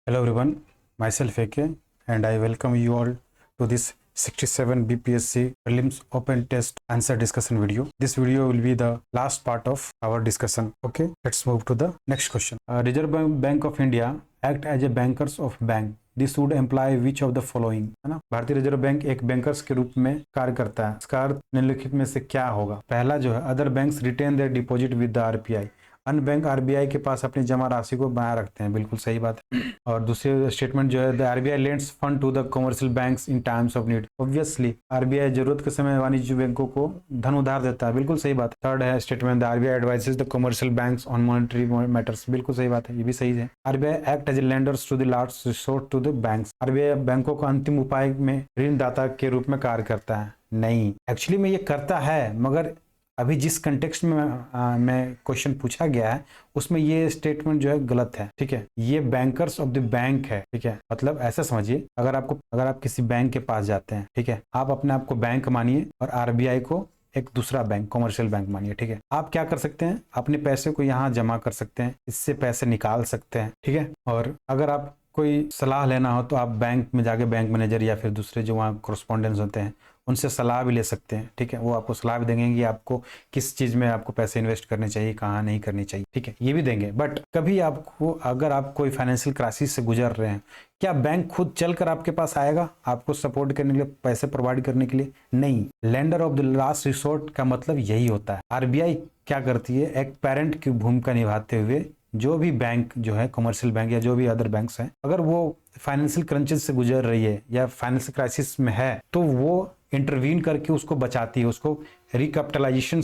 Hello everyone, myself AK and I welcome you all to this 67 BPSC prelims open test answer discussion video. This video will be the last part of our discussion. Okay, let's move to the next question. Reserve Bank of India act as a bankers of bank. This would employee which of the following, है ना। भारतीय reserve bank एक bankers के रूप में कार्य करता है। इसका अर्थ निम्नलिखित में से क्या होगा। पहला जो है, other banks retain their deposit with the RBI. अन्य बैंक आरबीआई के पास अपनी जमा राशि को बनाए रखते हैं, बिल्कुल सही बात है। और दूसरी स्टेटमेंट जो है, the RBI lends fund to the commercial banks in times of need. Obviously RBI जरूरत के समय वाणिज्य बैंकों को धन उधार देता है, बिल्कुल सही बात है। थर्ड है statement, the RBI advises the commercial banks on monetary matters, बिल्कुल सही बात है, ये भी सही है। RBI act as lenders to the last resort to the banks. RBI बैंकों को अंतिम उपाय में ऋणदाता के रूप में कार्य करता है। नहीं, एक्चुअली में ये करता है, मगर अभी जिस कंटेक्स्ट में क्वेश्चन पूछा गया है उसमें ये स्टेटमेंट जो है गलत है। ठीक है, ये बैंकर्स ऑफ द बैंक है। ठीक है, मतलब ऐसा समझिए, अगर आप किसी बैंक के पास जाते हैं, ठीक है, आप अपने आप को बैंक मानिए और आरबीआई को एक दूसरा बैंक, कमर्शियल बैंक मानिए। ठीक है, आप क्या कर सकते हैं, अपने पैसे को यहाँ जमा कर सकते हैं, इससे पैसे निकाल सकते हैं। ठीक है, और अगर आप कोई सलाह लेना हो तो आप बैंक में जाके बैंक मैनेजर या फिर दूसरे जो वहाँ कोरस्पॉन्डेंट्स होते हैं उनसे सलाह भी ले सकते हैं। ठीक है, वो आपको सलाह भी देंगे कि आपको किस चीज़ में आपको पैसे इन्वेस्ट करने चाहिए, कहाँ नहीं करनी चाहिए। ठीक है, ये भी देंगे। बट कभी आपको, अगर आप कोई फाइनेंशियल क्राइसिस से गुजर रहे हैं, क्या बैंक खुद चलकर आपके पास आएगा आपको सपोर्ट करने के लिए, पैसे प्रोवाइड करने के लिए? नहीं। Lender of the last resort का मतलब यही होता है। आरबीआई क्या करती है, एक पेरेंट की भूमिका निभाते हुए जो भी बैंक जो है, कमर्शियल बैंक या जो भी अदर बैंक्स हैं, अगर वो फाइनेंशियल क्रंचेस से गुजर रही है या फाइनेंशियल क्राइसिस में है तो वो इंटरवीन करके उसको बचाती है, उसको रिकैपिटलाइजेशन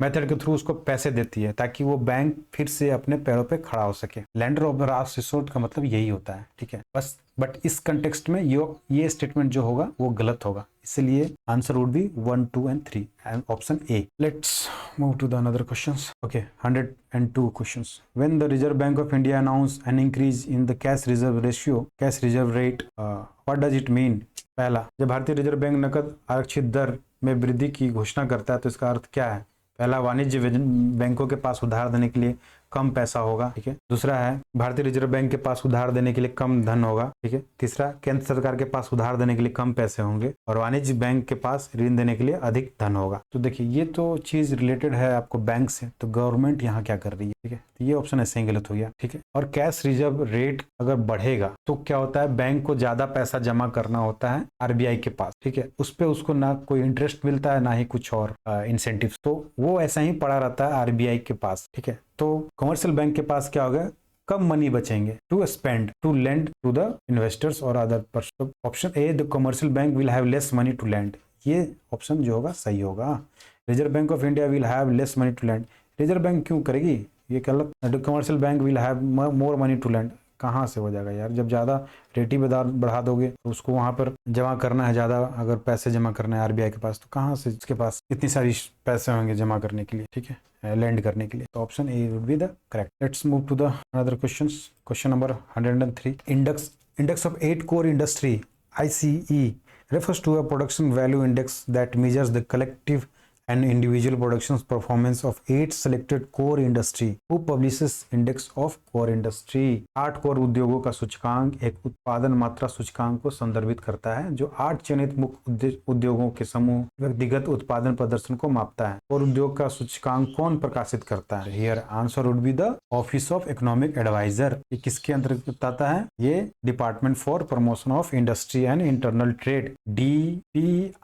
मेथड के थ्रू उसको पैसे देती है ताकि वो बैंक फिर से अपने पैरों पे खड़ा हो सके। Lender of the last resort का मतलब यही होता है। ठीक है, बस। बट इस कंटेक्स्ट में ये स्टेटमेंट जो होगा वो गलत होगा, इसलिए answer would B 1, 2 and 3 and option A. Let's move to the another questions. Okay, 102 questions. When the Reserve Bank of India announced an increase in the cash reserve ratio, cash reserve rate, what does it mean? पहला, जब भारतीय reserve bank नकद आरक्षित दर में वृद्धि की घोषणा करता है तो इसका अर्थ क्या है। पहला, वाणिज्य बैंकों के पास उधार देने के लिए कम पैसा होगा। ठीक है। दूसरा है, भारतीय रिजर्व बैंक के पास उधार देने के लिए कम धन होगा। ठीक है। तीसरा, केंद्र सरकार के पास उधार देने के लिए कम पैसे होंगे और वाणिज्य बैंक के पास ऋण देने के लिए अधिक धन होगा। तो देखिए, ये तो चीज रिलेटेड है आपको बैंक से, तो गवर्नमेंट यहाँ क्या कर रही है। ठीक है, तो ये ऑप्शन ऐसे ही गलत हो गया। ठीक है। और कैश रिजर्व रेट अगर बढ़ेगा तो क्या होता है, बैंक को ज्यादा पैसा जमा करना होता है आरबीआई के पास। ठीक है, उस पर उसको ना कोई इंटरेस्ट मिलता है ना ही कुछ और इंसेंटिव, तो वो ऐसा ही पड़ा रहता है आरबीआई के पास। ठीक है, तो कमर्शियल बैंक के पास क्या होगा, कम मनी बचेंगे to spend, to lend to the investors और other person. Option A, the commercial bank will have less money to lend, ये ऑप्शन जो होगा सही होगा। Reserve Bank of India will have less money to lend, Reserve Bank क्यों करेगी, ये गलत। Commercial bank will have more money to lend, कहाँ से हो जाएगा यार, जब ज़्यादा रेट ही बढ़ा दोगे तो उसको वहाँ पर जमा करना है ज़्यादा, अगर पैसे जमा करना है आरबीआई के पास तो कहाँ से उसके पास इतनी सारी पैसे होंगे जमा करने के लिए। ठीक है, लैंड करने के लिए। तो option A would be the correct. Let's move to the another questions. Question number 103, index of 8 core industry ICE refers to a production value index that measures the collective and individual productions performance of 8 selected core industry. Who publishes index of core industry? 8 core उद्योगों का सूचकांक एक उत्पादन मात्रा सूचकांक को संदर्भित करता है जो 8 चयनित मुख्य उद्योगों के समूह व्यक्तिगत उत्पादन प्रदर्शन को मापता है। और उद्योग का सूचकांक कौन प्रकाशित करता है? Here answer would be the Office of Economic Advisor. ये किसके अंतर्गत आता है? ये department for promotion of industry and internal trade, DPIIT,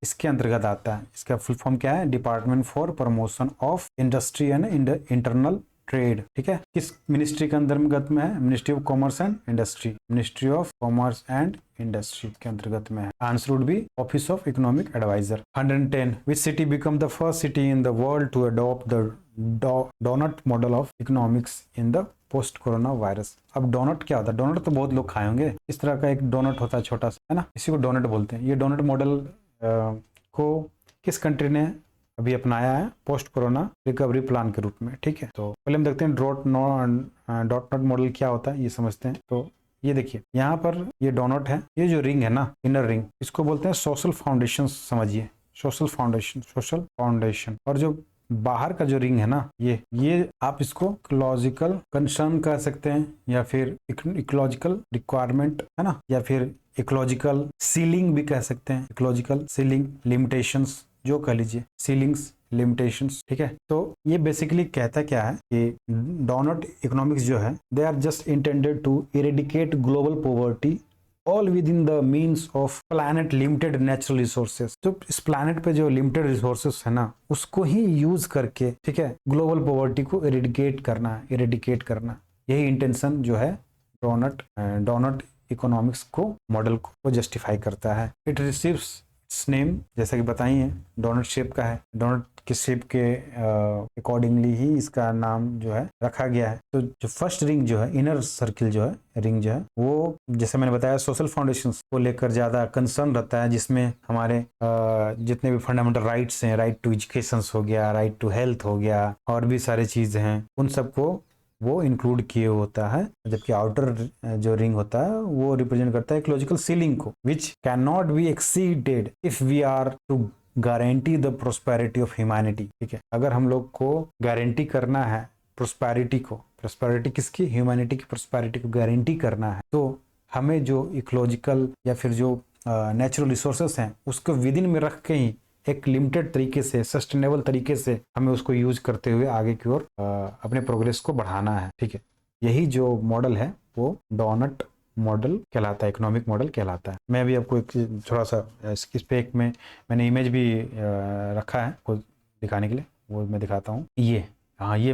इसके अंतर्गत आता है। इसका फुल फॉर्म क्या है? Department for promotion of industry and internal trade. ठीक है, किस मिनिस्ट्री के अंतर्गत में है? Ministry of commerce and industry, ministry of commerce and industry के अंतर्गत में है। Answer would be office of economic adviser. 110, which city become the first city in the world to adopt the donut model of economics in the post corona virus. अब donut क्या होता है? Donut तो बहुत लोग खाए होंगे, इस तरह का एक डोनट होता है छोटा सा, है ना, इसी को डोनट बोलते हैं। ये डोनट मॉडल को किस कंट्री ने अभी अपनाया है पोस्ट कोरोना रिकवरी प्लान के रूप में? ठीक है, तो पहले हम देखते हैं डॉट नॉट मॉडल क्या होता है, ये समझते हैं। तो ये देखिए, यहाँ पर ये डोनट है, ये जो रिंग है ना, इनर रिंग, इसको बोलते हैं सोशल फाउंडेशन। समझिए, सोशल फाउंडेशन और जो बाहर का जो रिंग है ना, ये आप इसको इकोलॉजिकल कंसर्न कह सकते हैं, या फिर इकोलॉजिकल रिक्वायरमेंट है ना, या फिर इकोलॉजिकल सीलिंग भी कह सकते हैं, इकोलॉजिकल सीलिंग लिमिटेशंस जो कह लीजिए, सीलिंग्स लिमिटेशंस, ठीक है। तो ये बेसिकली कहता क्या है कि डोनट इकोनॉमिक्स जो है, they are just intended to eradicate global poverty all with in the means of planet limited natural resources. तो इस प्लैनेट पे जो लिमिटेड रिसोर्सेज है ना, उसको ही यूज करके, ठीक है, ग्लोबल पॉवर्टी को इरेडिकेट करना, यही इंटेंशन जो है डोनट इकोनॉमिक्स को, मॉडल को जस्टिफाई करता है। इट रिसीव्स इट्स नेम, जैसा कि बताइए, डोनट शेप का है, डोनट के शेप के अकॉर्डिंगली ही इसका नाम जो है रखा गया है। तो जो फर्स्ट रिंग जो है, इनर सर्किल जो है, रिंग जो है, वो जैसे मैंने बताया सोशल फाउंडेशंस को लेकर ज्यादा कंसर्न रहता है, जिसमें हमारे जितने भी फंडामेंटल राइट्स हैं, राइट टू एजुकेशन हो गया, राइट टू हेल्थ हो गया, और भी सारी चीजें हैं, उन सबको वो इंक्लूड किए होता है। जबकि आउटर जो रिंग होता है वो रिप्रेजेंट करता है इकोलॉजिकल सीलिंग को, which can not be exceeded if we are to guarantee the prosperity of humanity. ठीक है, अगर हम लोग को गारंटी करना है प्रोस्पेरिटी को, प्रोस्पेरिटी किसकी, ह्यूमैनिटी की प्रोस्पेरिटी को गारंटी करना है, तो हमें जो इकोलॉजिकल या फिर जो नेचुरल रिसोर्सेस हैं उसको विद इन में रख के ही एक लिमिटेड तरीके से, सस्टेनेबल तरीके से हमें उसको यूज करते हुए आगे की ओर अपने प्रोग्रेस को बढ़ाना है। ठीक है, यही जो मॉडल है वो डोनट मॉडल कहलाता है, इकोनॉमिक मॉडल कहलाता है। मैं अभी आपको एक थोड़ा सा इस पे एक में मैंने इमेज भी रखा है को दिखाने के लिए, वो मैं दिखाता हूँ। ये हाँ, ये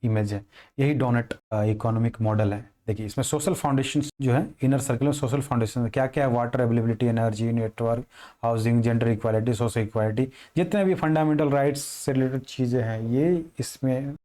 इमेज है, यही डोनट इकोनॉमिक मॉडल है। देखिए इसमें सोशल फाउंडेशन जो है, इनर सर्कल में सोशल फाउंडेशन क्या क्या है, water availability, energy, network, housing, gender equality, social equality, जितने भी फंडामेंटल राइट्स से रिलेटेड चीज़ें हैं ये इसमें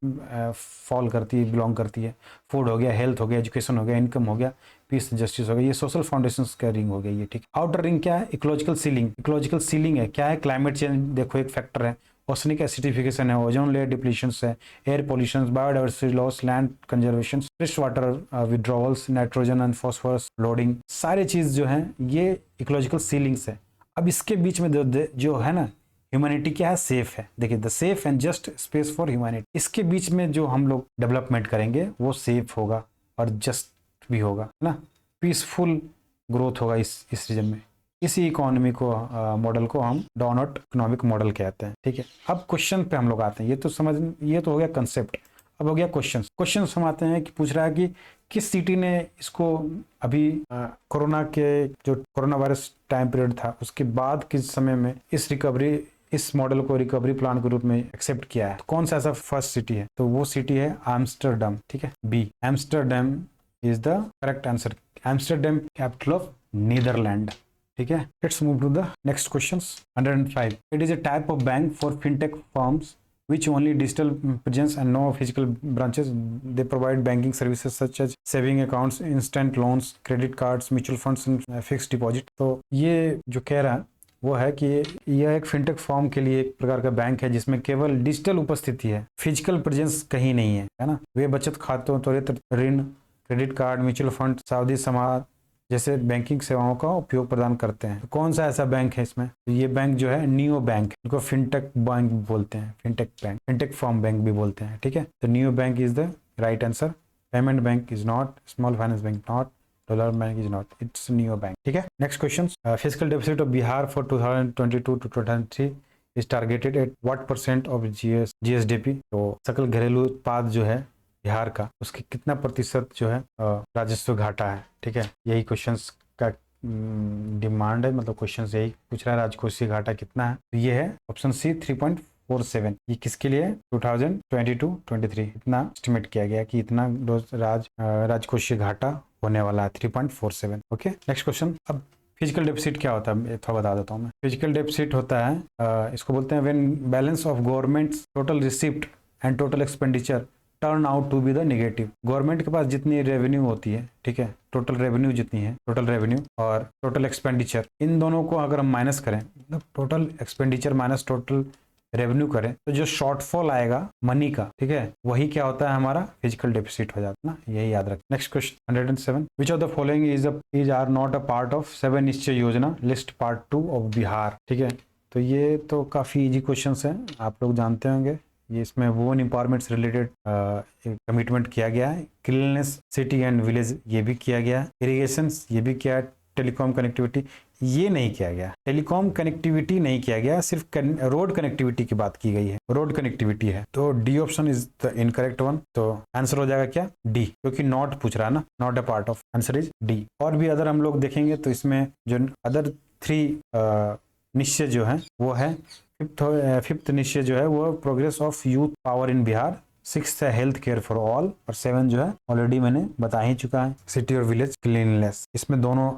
फॉल करती है, बिलोंग करती है। फूड हो गया, हेल्थ हो गया, एजुकेशन हो गया, इनकम हो गया, पीस जस्टिस हो गया, ये सोशल फाउंडेशन का रिंग हो गया ये। ठीक, आउटर रिंग क्या है, इकोलॉजिकल सीलिंग। इकोलॉजिकल सीलिंग है क्या है, क्लाइमेट चेंज देखो एक फैक्टर है, ओसनिक एसिडिफिकेशन है, ओजोन लेयर डिप्लीशंस है, air pollution, biodiversity loss, land conservation, fresh water withdrawals, nitrogen and phosphorus loading, सारे चीज जो है ये इकोलॉजिकल सीलिंग्स है। अब इसके बीच में जो है ना, ह्यूमैनिटी क्या है, सेफ है। देखिए the safe and just space for humanity, इसके बीच में जो हम लोग डेवलपमेंट करेंगे वो सेफ होगा और जस्ट भी होगा ना, पीसफुल ग्रोथ होगा इस रीजन में। इसी इकोनॉमी को मॉडल को हम डोनट इकोनॉमिक मॉडल कहते हैं। ठीक है, अब क्वेश्चन पे हम लोग आते हैं। ये तो हो गया कंसेप्ट, अब हो गया क्वेश्चन हम आते हैं कि पूछ रहा है कि किस सिटी ने इसको अभी कोरोना के जो कोरोना वायरस टाइम पीरियड था उसके बाद किस समय में इस मॉडल को रिकवरी प्लान के रूप में एक्सेप्ट किया है। तो कौन सा ऐसा फर्स्ट सिटी है, तो वो सिटी है एम्स्टर्डम। ठीक है, B, Amsterdam is the correct answer. Amsterdam capital of Netherland. ठीक है, let's move to the next questions. 105, it is a type of bank for fintech firms which only digital presence and no physical branches. They provide banking services such as saving accounts, instant loans, credit cards, mutual funds and fixed deposit. तो ये जो कह रहा है वो है कि यह एक फिनटेक फॉर्म के लिए एक प्रकार का बैंक है जिसमें केवल डिजिटल उपस्थिति है, फिजिकल प्रेजेंस कहीं नहीं है ना। वे बचत खातों, त्वरित ऋण, क्रेडिट कार्ड, म्यूचुअल फंड, सावधि समाज जैसे बैंकिंग सेवाओं का उपयोग प्रदान करते हैं। तो कौन सा ऐसा बैंक है इसमें, तो ये बैंक जो है नियो बैंक, इनको फिनटेक बैंक बोलते हैं, fintech bank, fintech form bank भी बोलते हैं। ठीक है, तो neo bank is the right answer. Payment bank is not, small finance bank not, dollar bank is not, it's neo bank. ठीक है, next question. Physical deficit of Bihar for 2022 to 2023 is targeted at what % of GSDP। तो सकल घरेलू उत्पाद जो है बिहार का, उसके कितना प्रतिशत जो है राजस्व घाटा है। ठीक है, यही क्वेश्चंस का डिमांड है, मतलब क्वेश्चंस यही पूछ रहा है, राजकोषीय घाटा कितना है। तो ये है ऑप्शन सी 3.47। ये किसके लिए, 2022-23 इतना एस्टिमेट किया गया कि इतना राजकोषीय घाटा होने वाला है, 3.47। Okay, next question. अब फिजिकल डेफिसिट क्या होता है थोड़ा बता देता हूँ मैं। फिजिकल डेफिसिट होता है इसको बोलते हैं when balance of government total receipt and total expenditure turn out to be the negative. Government के पास जितनी रेवेन्यू होती है, ठीक है, टोटल रेवेन्यू जितनी है, टोटल रेवेन्यू और टोटल एक्सपेंडिचर, इन दोनों को अगर हम माइनस करें, मतलब total expenditure minus total revenue करें, तो जो शॉर्टफॉल आएगा मनी का, ठीक है, वही क्या होता है, हमारा फिजिकल डेफिसिट हो जाता है ना, यही याद रखें। Next question 107, which of the following is are not a part of 7 निश्चय योजना, लिस्ट पार्ट 2 ऑफ बिहार। ठीक है, तो ये तो काफ़ी इजी क्वेश्चंस हैं, आप लोग जानते होंगे। ये इसमें वुमेन एम्पावरमेंट से रिलेटेड कमिटमेंट किया गया है। क्लीननेस सिटी एंड विलेज ये भी किया गया है। इरिगेशन ये भी किया है। टेलीकॉम कनेक्टिविटी ये नहीं किया गया। टेलीकॉम कनेक्टिविटी नहीं किया गया, सिर्फ रोड कनेक्टिविटी की बात की गई है। रोड कनेक्टिविटी है, तो D option is the incorrect one. तो आंसर हो जाएगा क्या? डी, क्योंकि नॉट पूछ रहा है ना, not a part of. Answer is D. और भी अदर हम लोग देखेंगे तो इसमें जो अदर 3 निश्चय जो है वो है फिफ्थ निश्चय जो है वो progress of youth power in Bihar. 6th है हेल्थ केयर फॉर ऑल, और 7 जो है ऑलरेडी मैंने बता ही चुका है, सिटी और विलेज क्लीननेस। इसमें दोनों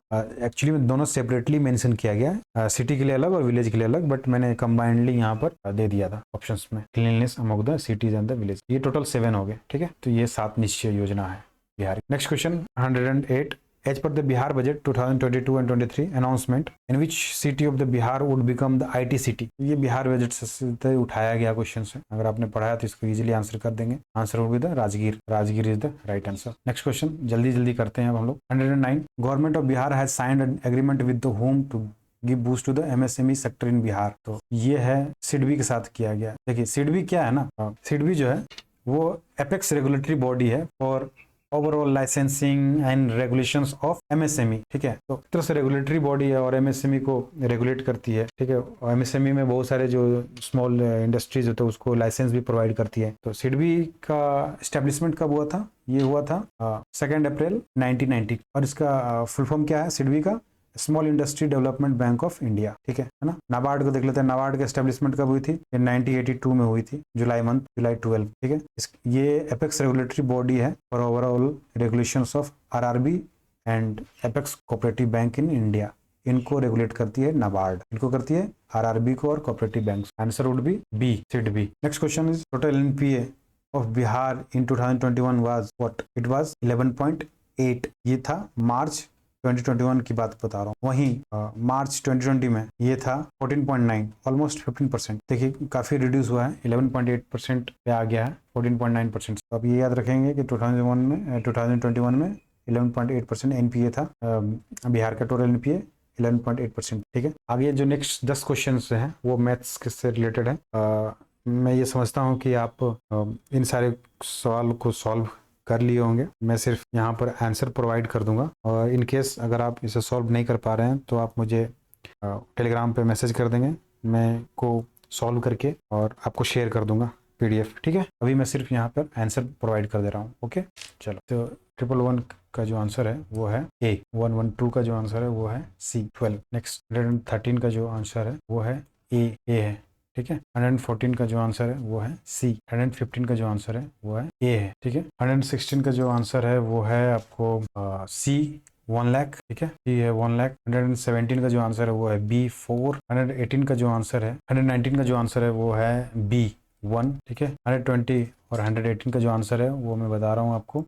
एक्चुअली में दोनों सेपरेटली मेंशन किया गया है, सिटी के लिए अलग और विलेज के लिए अलग, बट मैंने कंबाइंडली यहाँ पर दे दिया था ऑप्शंस में, cleanliness among the cities and the village. ये टोटल 7 हो गए, ठीक है। तो ये 7 निश्चय योजना है Bihar. Next question 108, as per the Bihar budget 2022 and 23 announcement, in which city of the Bihar would become the IT city? ये बिहार बजट से उठाया गया क्वेश्चन है। अगर आपने पढ़ाया तो इसको इजीली आंसर कर देंगे। Answer would be the Rajgir. Rajgir is the right answer. Next question जल्दी जल्दी करते हैं अब हम लोग। 109, government of Bihar has signed an agreement with the home to give boost to the MSME sector in Bihar. तो ये है सिडबी के साथ किया गया। देखिए सिडबी क्या है ना, सिडबी जो है वो एपेक्स रेगुलेटरी बॉडी है और overall licensing and regulations of MSME, ठीक है। तो एक तरह से रेगुलेटरी बॉडी है और एमएसएमई को रेगुलेट करती है, ठीक है। और एमएसएमई में बहुत सारे जो स्मॉल इंडस्ट्रीज होते हैं उसको लाइसेंस भी प्रोवाइड करती है। तो सिडबी का एस्टेब्लिशमेंट कब हुआ था? ये हुआ था 2 अप्रैल 1990। और इसका फुल फॉर्म क्या है सिडबी का? Small industry development bank of India, ठीक है ना। नाबार्ड को देख लेते हैं। नाबार्ड की एस्टेब्लिशमेंट कब हुई थी? ये 1982 में हुई थी, जुलाई 12, ठीक है। ये एपेक्स रेगुलेटरी बॉडी है और overall regulations of RRB and apex cooperative bank in India, इनको रेगुलेट करती है नाबार्ड। इनको करती है आरआरबी को और cooperative bank. Answer would be B, SIDBI. Next question is total NPA of Bihar in 2021 was what? It was 11.8। ये था मार्च 2021 की बात बता रहा हूँ। वहीं मार्च 2020 में ये था 14.9, ऑलमोस्ट 15%। देखिए काफी रिड्यूस हुआ है, 11.8% पे आ गया है 14.9%। तो अब ये याद रखेंगे कि 2021 में 11.8% एनपीए था बिहार का। टोटल एनपीए 11.8%, ठीक है। आगे जो नेक्स्ट 10 क्वेश्चन हैं वो मैथ्स से रिलेटेड है। मैं ये समझता हूँ कि आप इन सारे सवाल को सॉल्व कर लिए होंगे। मैं सिर्फ यहाँ पर आंसर प्रोवाइड कर दूंगा, और इन केस अगर आप इसे सॉल्व नहीं कर पा रहे हैं तो आप मुझे टेलीग्राम पे मैसेज कर देंगे, मैं को सॉल्व करके और आपको शेयर कर दूंगा पीडीएफ, ठीक है। अभी मैं सिर्फ यहाँ पर आंसर प्रोवाइड कर दे रहा हूँ, ओके। चलो, तो 111 का जो आंसर है वो है ए। 112 का जो आंसर है वो है सी। 12। नेक्स्ट 113 का जो आंसर है वो है ए है, ठीक है। 114 का जो आंसर है वो है सी। 115 का जो आंसर है वो है ए है, ठीक है। 116 का जो आंसर है वो है आपको सी 1 लाख, ठीक है, ये है 1 लाख। 117 का जो आंसर है वो है बी 4। 118 का जो आंसर है 119 का जो आंसर है वो है बी 1, ठीक है। 120 और 118 का जो आंसर है वो मैं बता रहा हूँ आपको।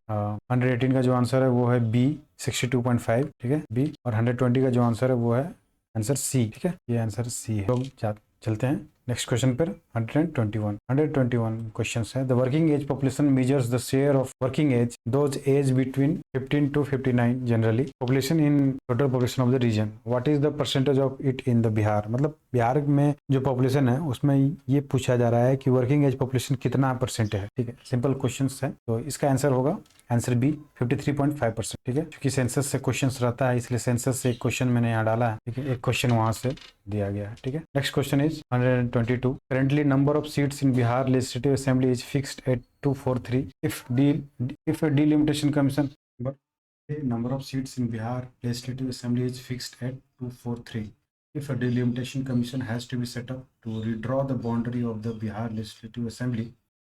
118 का जो आंसर है वो है बी 62.5, ठीक है, बी। और 120 का जो आंसर है वो है आंसर सी, ठीक है, ये आंसर सी है। लोग चलते हैं नेक्स्ट क्वेश्चन पर। 121 क्वेश्चन है। The working age population measures the share of working age those age between 15 to 59 generally population in total population of the region. What is the percentage of it in the Bihar? मतलब बिहार में जो population है उसमें ये पूछा जा रहा है कि वर्किंग एज पॉपुलेशन कितना परसेंट है, ठीक है। सिंपल क्वेश्चन है, तो इसका आंसर होगा आंसर बी 53.5%, ठीक है। क्योंकि सेंसस से क्वेश्चन रहता है इसलिए सेंसस से एक क्वेश्चन मैंने यहाँ डाला है, ठीक है। एक क्वेश्चन वहां से दिया गया है, ठीक है। Next question is 122। Currently number of seats in Bihar legislative assembly is fixed at 243 if a delimitation commission number of seats in Bihar legislative assembly is fixed at 243. If a delimitation commission has to be set up to redraw the boundary of the Bihar legislative assembly,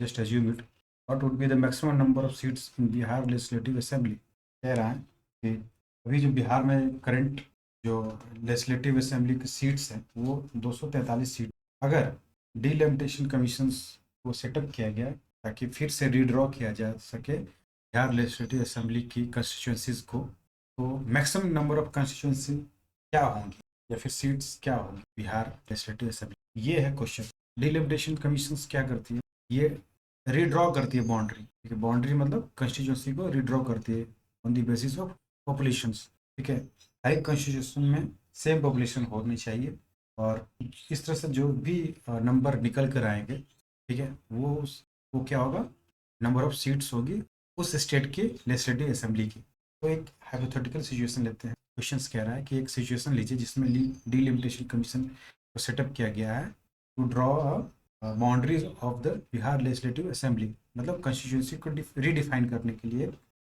just assume it, what would be the maximum number of seats in Bihar legislative assembly? कह रहा है कि अभी जो बिहार में current जो legislative assembly की seats हैं वो 243 सीट। अगर डिलिमिटेशन कमीशन को सेटअप किया गया ताकि फिर से रीड्रॉ किया जा सके बिहार लेजिस्लेटिव असेंबली की कंस्टिट्यूंसीज को, तो मैक्सिमम नंबर ऑफ कंस्टिट्यूंसी क्या होंगी या फिर सीट्स क्या होंगी बिहार लेजिस्लेटिव असेंबली, ये है क्वेश्चन। डिलिमिटेशन कमीशन क्या करती है? ये रीड्रॉ करती है बाउंड्री, ठीक है। बाउंड्री मतलब कंस्टिट्यूंसी को रीड्रॉ करती है on the basis of population, ठीक है। हर एक कॉन्स्टिट्यूशन में सेम पॉपुलेशन होनी चाहिए और इस तरह से जो भी नंबर निकल कर आएंगे, ठीक है, वो क्या होगा, नंबर ऑफ सीट्स होगी उस स्टेट के लेजिस्लेटिव असेंबली की। तो एक हाइपोथेटिकल सिचुएशन लेते हैं। क्वेश्चंस कह रहा है कि एक सिचुएशन लीजिए जिसमें डीलिमिटेशन कमीशन को सेटअप किया गया है to draw boundaries of the Bihar legislative assembly, मतलब कॉन्स्टिट्यूंसी को रीडिफाइन करने के लिए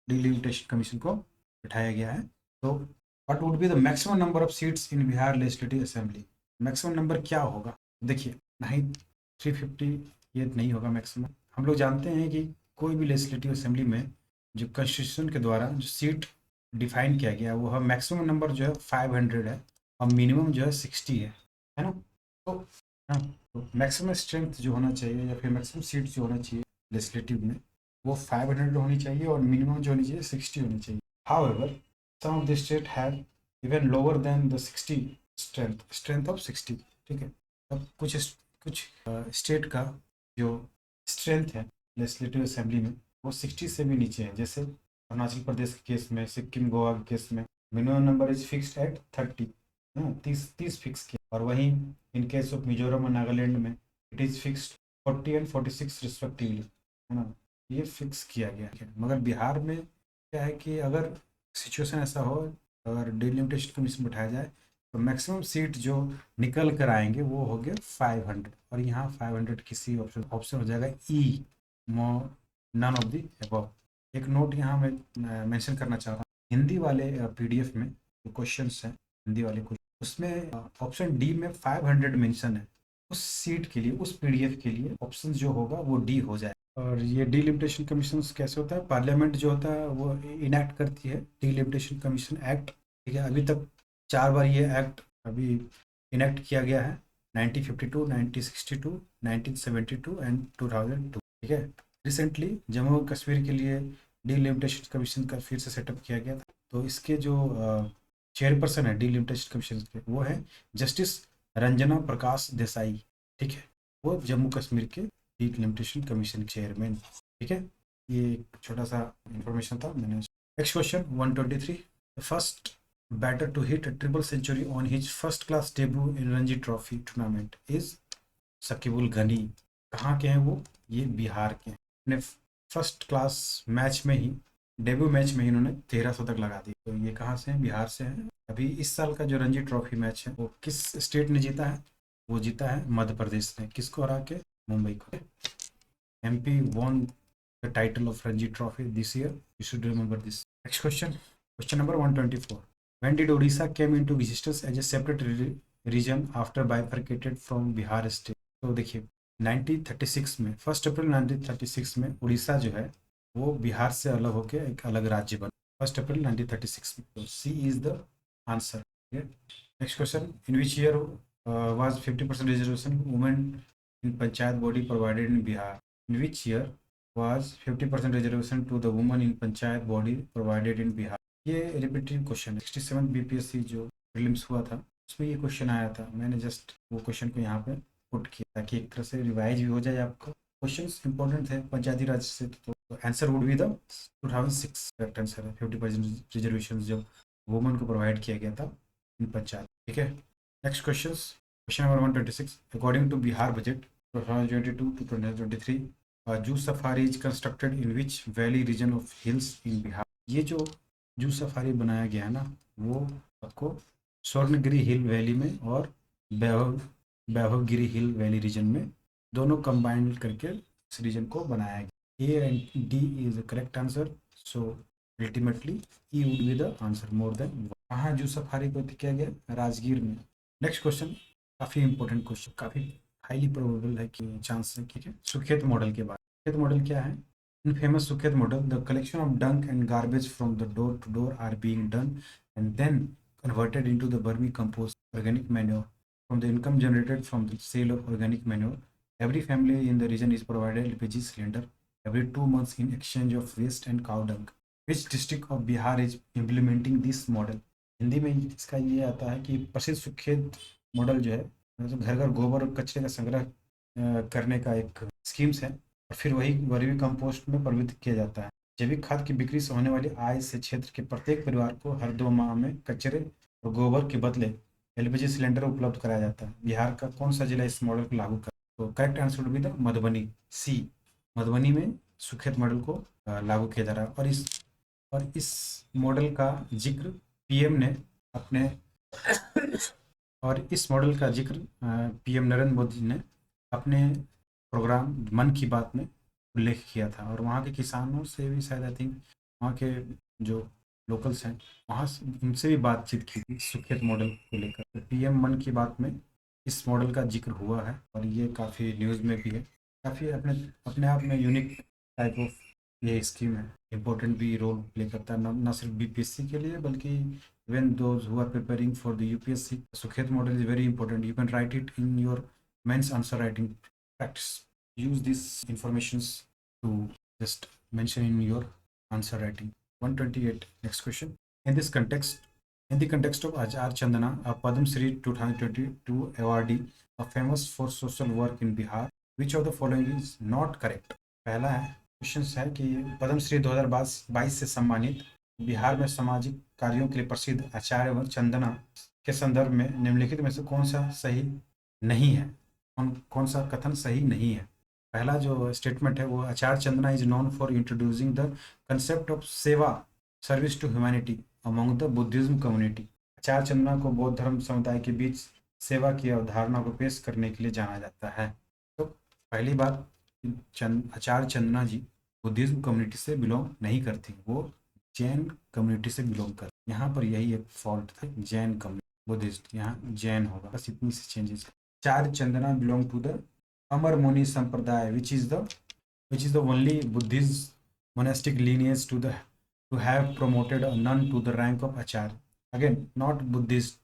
डीलिमिटेशन कमीशन को बिठाया गया है। तो what would be the maximum number of seats in Bihar legislative assembly, maximum number क्या होगा। देखिए, नहीं 350 ये नहीं होगा मैक्सिमम। हम लोग जानते हैं कि कोई भी लेजिस्लेटिव असेंबली में जो कॉन्स्टिट्यूशन के द्वारा जो सीट डिफाइन किया गया है वो है मैक्सिमम नंबर जो है 500 है और मिनिमम जो है 60 है ना। तो हाँ, तो मैक्सिमम स्ट्रेंथ जो होना चाहिए या फिर मैक्सिमम सीट जो होना चाहिए लेजिस्लेटिव में वो 500 होनी चाहिए और मिनिमम जो होनी चाहिए 60 होनी चाहिए। However some of the state have even lower than the 60 strength of 60, ठीक है। अब कुछ स्टेट का जो स्ट्रेंथ है लेजिस्लेटिव असेंबली में वो 60 से भी नीचे है। जैसे अरुणाचल प्रदेश के केस में, सिक्किम गोवा के केस में minimum number is fixed at 30, 30 fix किया। और वहीं इन केस ऑफ मिजोरम और नागालैंड में it is fixed 40 and 46 respectively, है ना, ये फिक्स किया गया है। मगर बिहार में क्या है कि अगर सिचुएशन ऐसा हो, अगर डिलिमिटेशन कमीशन बैठाया जाए तो मैक्सिमम सीट जो निकल कर आएंगे वो हो गए 500, और यहाँ 500 किसी ऑप्शन हो जाएगा ई, नन ऑफ दी अबव। एक नोट यहाँ मैं मेंशन करना चाह रहा हूँ, हिंदी वाले पीडीएफ में जो क्वेश्चंस हैं हिंदी वाले क्वेश्चन, उसमें ऑप्शन डी में 500 मेंशन है। उस सीट के लिए, उस पीडीएफ के लिए ऑप्शन जो होगा वो डी हो जाए। और ये डीलिमिटेशन कमीशन कैसे होता है, पार्लियामेंट जो होता है वो इनैक्ट करती है डीलिमिटेशन कमीशन एक्ट, ठीक है। अभी तक 4 बार ये एक्ट अभी इनैक्ट किया गया है, 1952, 1962, 1972 एंड 2002, ठीक है। रिसेंटली जम्मू और कश्मीर के लिए डीलिमिटेशन कमीशन का फिर से सेटअप किया गया था। तो इसके जो चेयरपर्सन है डीलिमिटेशन कमीशन के, वो है जस्टिस रंजना प्रकाश देसाई, ठीक है। वो जम्मू कश्मीर के डीलिमिटेशन कमीशन चेयरमैन, ठीक है। ये एक छोटा सा इंफॉर्मेशन था मैंने। Next question 123, first batter to hit a triple century on his first class debut in Ranji Trophy tournament is Shakibul Gani. कहाँ के हैं वो, ये बिहार के हैं। अपने फर्स्ट क्लास मैच में ही, डेब्यू मैच में ही इन्होंने 13 शतक लगा दी। तो ये कहाँ से हैं, बिहार से हैं। अभी इस साल का जो रणजी ट्रॉफी मैच है वो किस स्टेट ने जीता है, वो जीता है मध्य प्रदेश ने। किसको हरा के, मुंबई को। MP won the title of Ranji Trophy this year. You should remember this. Next question. Question number 124. When did Odisha came into existence as a separate region after bifurcated from Bihar state? तो देखिए 1936 में, 1 अप्रैल 1936 में उड़ीसा जो है वो बिहार से अलग होकर एक अलग राज्य बना, 1 अप्रैल 1936 में। तो C is the answer. Next question, in which year was 50% reservation women in panchayat body provided in Bihar? In which year was 50% reservation to the women in panchayat body provided in Bihar? ये रिपीटेड क्वेश्चन है। 67 BPSC जो prelims हुआ था उसमें ये question आया था। मैंने जस्ट वो क्वेश्चन को यहाँ पे पुट किया ताकि एक तरह से रिवाइज भी हो जाए आपका। क्वेश्चंस इंपॉर्टेंट थे पंचायती राज से, तो answer would be the 2006 correct answer है। 50% रिजर्वेशन जब वुमेन को प्रोवाइड किया गया था इन पंचायत, ठीक है। Next question number 126, according to Bihar budget 2022 to 2023 zoo safari is constructed in which valley region of hills in Bihar? ये जो जू सफारी बनाया गया है ना वो आपको स्वर्णगिरी हिल वैली में और वैभवगिरी हिल वैली रीजन में दोनों कंबाइन करके इस रीजन को बनाया गया। A and D is the correct answer, so ultimately E would be the answer more than. कहाँ जू सफारी को किया गया, राजगीर में। नेक्स्ट क्वेश्चन काफ़ी इंपॉर्टेंट क्वेश्चन, काफ़ी हाईली प्रोबेबल है कि चांस है, ठीक है। सुखेत मॉडल के बाद, सुखेत मॉडल क्या है? In famous Sukhet model the collection of dung and garbage from the door to door are being done and then converted into the vermicompost organic manure from the income generated from the sale of organic manure. Every family in the region is provided LPG cylinder every 2 months in exchange of waste and cow dung. Which district of Bihar is implementing this model? Hindi में इसका ये आता है कि प्रसिद्ध Sukhet model जो है मतलब घर घर गोबर और कचरे का संग्रह करने का एक स्कीम्स है और फिर वही वर्मी कंपोस्ट में परिवर्तित किया जाता है। जैविक खाद की बिक्री से होने वाली आय से क्षेत्र के प्रत्येक परिवार को हर 2 माह में कचरे और गोबर के बदले एलपीजी सिलेंडर उपलब्ध कराया जाता है। बिहार का कौन सा जिला इस मॉडल को लागू कर, तो correct answer would be the Madhubani, C. Madhubani में सुखेत मॉडल को लागू किया जा रहा है। और इस मॉडल का जिक्र पीएम ने अपने और इस मॉडल का जिक्र पीएम नरेंद्र मोदी ने अपने प्रोग्राम मन की बात में उल्लेख किया था। और वहाँ के किसानों से भी शायद आई थिंक वहाँ के जो लोकल्स हैं वहाँ उनसे भी बातचीत की थी सुखेत मॉडल को लेकर। तो पीएम मन की बात में इस मॉडल का जिक्र हुआ है और ये काफ़ी न्यूज़ में भी है। काफ़ी अपने अपने आप में यूनिक टाइप ऑफ ये स्कीम है। इम्पोर्टेंट भी रोल प्ले करता है न सिर्फ बीपीएससी के लिए बल्कि even those who are preparing for the UPSC. Sukhet model is very important. You can write it in your mains answer writing practice. Use these informations to just mention in your answer writing. 128. Next question. In the context of Ajar Chandana, a Padma Shri 2022 awardee, a famous for social work in Bihar, which of the following is not correct? पहला है question है कि पद्म श्री 2022 से सम्मानित बिहार में सामाजिक कार्यों के लिए प्रसिद्ध आचार्य चंदना के संदर्भ में निम्नलिखित में से कौन सा सही नहीं है? कौन सा कथन सही नहीं है? पहला जो स्टेटमेंट है वो Acharya Chandana is known for introducing the concept of seva service to humanity among the Buddhism community. Acharya Chandana को बौद्ध धर्म समुदाय के बीच सेवा की अवधारणा को पेश करने के लिए जाना जाता है। तो पहली बात, आचार्य चंदना जी बुद्धिज्म कम्युनिटी से बिलोंग नहीं करती, वो जैन कम्युनिटी से बिलोंग कर। यहाँ पर यही एक फॉल्ट था, जैन कम्युनिटी बुद्धिस्ट, यहाँ जैन होगा, बस इतनी सी changes. Acharya Chandana belong to the Amar Muni Sampradaya which is the only Buddhist monastic lineage to have promoted a nun to the rank of acharya. Again, not Buddhist,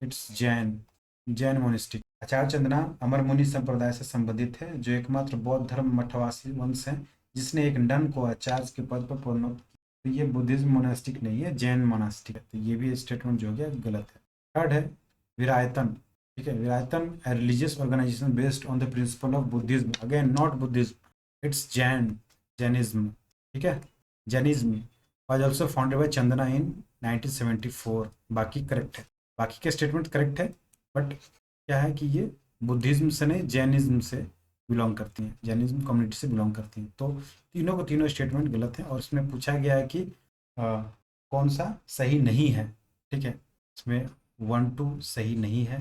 it's Jain monastic. आचार्य चंदना अमर मुनि संप्रदाय से संबंधित है जो एकमात्र बौद्ध धर्म मठवासी वंश है जिसने एक नन को आचार्य के पद पर प्रोन्नत। तो ये बुद्धिज्म मोनास्टिक नहीं है, जैन मोनास्टिक है। तो ये भी स्टेटमेंट जो हो गया गलत है। थर्ड है विरायतन, ठीक है। Virayatan a religious organization based on the principle of Buddhism, again not Buddhism, it's Jainism, ठीक है। Jainism was also founded by Chandana in 1974। बाकी करेक्ट है, बाकी के स्टेटमेंट करेक्ट है, बट क्या है कि ये बुद्धिज्म से नहीं जैनिज्म से बिलोंग करती हैं, जैनिज्म कम्युनिटी से बिलोंग करती हैं। तो तीनों स्टेटमेंट गलत हैं। और इसमें पूछा गया है कि कौन सा सही नहीं है, ठीक है। इसमें 1 2 सही नहीं है,